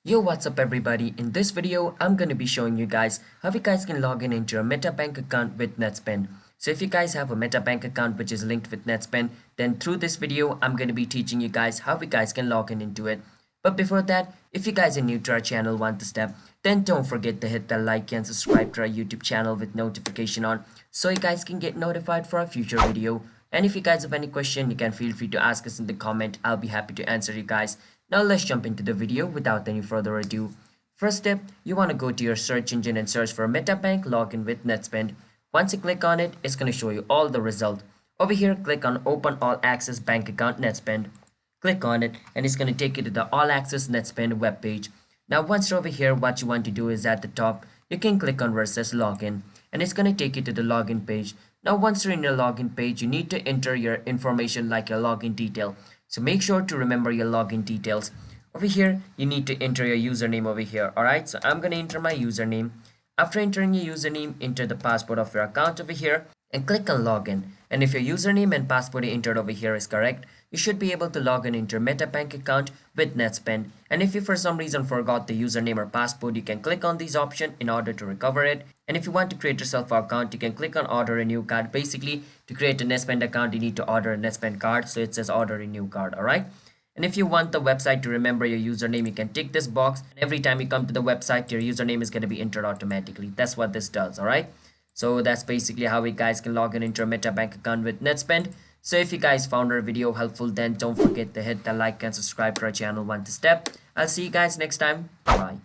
Yo, what's up everybody? In this video, I'm going to be showing you guys how you guys can log in into your Metabank account with Netspend. So if you guys have a Metabank account which is linked with Netspend, then through this video, I'm going to be teaching you guys how you guys can log in into it. But before that, if you guys are new to our channel, want to step, then don't forget to hit the like and subscribe to our YouTube channel with notification on so you guys can get notified for our future video. And if you guys have any question, you can feel free to ask us in the comment. I'll be happy to answer you guys. Now let's jump into the video without any further ado. First step, you want to go to your search engine and search for Metabank login with Netspend. Once you click on it, it's going to show you all the result. Over here, click on Open All Access Bank Account Netspend. Click on it and it's going to take you to the All Access Netspend web page. Now once you're over here, what you want to do is at the top, you can click on where it says login and it's going to take you to the login page. Now once you're in your login page, you need to enter your information like your login detail. So make sure to remember your login details. Over here, you need to enter your username over here. Alright, so I'm going to enter my username. After entering your username, enter the password of your account over here and click on login. And if your username and password you entered over here is correct, you should be able to log in into your Metabank account with Netspend. And if you for some reason forgot the username or password, you can click on this option in order to recover it. And if you want to create yourself an account, you can click on order a new card. Basically, to create a Netspend account, you need to order a Netspend card. So it says order a new card, alright? And if you want the website to remember your username, you can tick this box. And every time you come to the website, your username is going to be entered automatically. That's what this does, alright? So that's basically how you guys can log in into your Metabank account with Netspend. So if you guys found our video helpful, then don't forget to hit the like and subscribe to our channel one step. I'll see you guys next time. Bye.